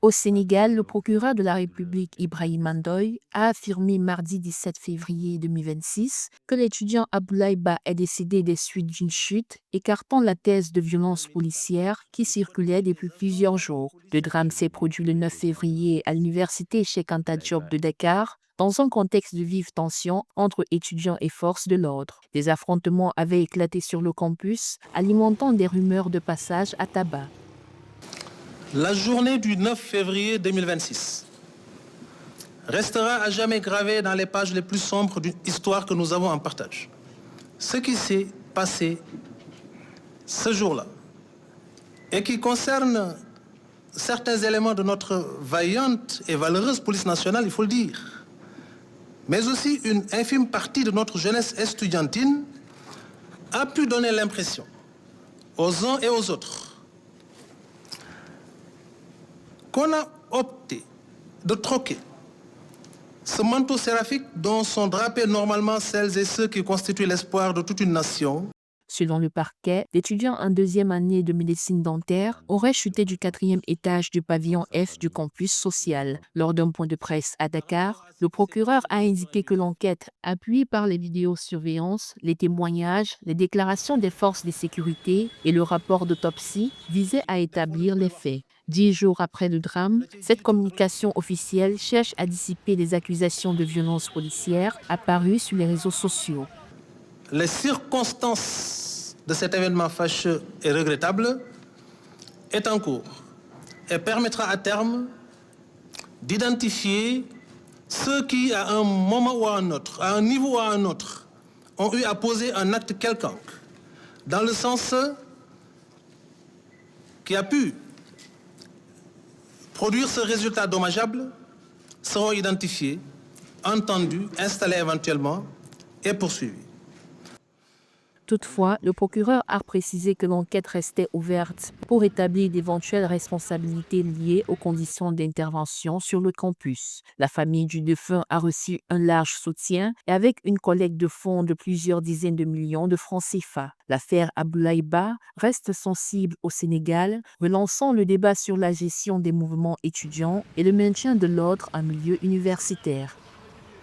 Au Sénégal, le procureur de la République Ibrahima Ndoye a affirmé mardi 17 février 2026 que l'étudiant Abdoulaye Ba est décédé des suites d'une chute, écartant la thèse de violence policière qui circulait depuis plusieurs jours. Le drame s'est produit le 9 février à l'université Cheikh Anta Diop de Dakar, dans un contexte de vive tension entre étudiants et forces de l'ordre. Des affrontements avaient éclaté sur le campus, alimentant des rumeurs de passage à tabac. La journée du 9 février 2026 restera à jamais gravée dans les pages les plus sombres d'une histoire que nous avons en partage. Ce qui s'est passé ce jour-là et qui concerne certains éléments de notre vaillante et valeureuse police nationale, il faut le dire, mais aussi une infime partie de notre jeunesse estudiantine, a pu donner l'impression aux uns et aux autres qu'on a opté de troquer ce manteau séraphique dont sont drapés normalement celles et ceux qui constituent l'espoir de toute une nation. Selon le parquet, l'étudiant en deuxième année de médecine dentaire aurait chuté du quatrième étage du pavillon F du campus social. Lors d'un point de presse à Dakar, le procureur a indiqué que l'enquête, appuyée par les vidéosurveillances, les témoignages, les déclarations des forces de sécurité et le rapport d'autopsie, visait à établir les faits. 10 jours après le drame, cette communication officielle cherche à dissiper les accusations de violence policière apparues sur les réseaux sociaux. Les circonstances de cet événement fâcheux et regrettable est en cours et permettra à terme d'identifier ceux qui, à un moment ou à un autre, à un niveau ou à un autre, ont eu à poser un acte quelconque, dans le sens qui a pu produire ce résultat dommageable, seront identifiés, entendus, installés éventuellement et poursuivis. Toutefois, le procureur a précisé que l'enquête restait ouverte pour établir d'éventuelles responsabilités liées aux conditions d'intervention sur le campus. La famille du défunt a reçu un large soutien et avec une collecte de fonds de plusieurs dizaines de millions de francs CFA. L'affaire Abdoulaye Ba reste sensible au Sénégal, relançant le débat sur la gestion des mouvements étudiants et le maintien de l'ordre en milieu universitaire.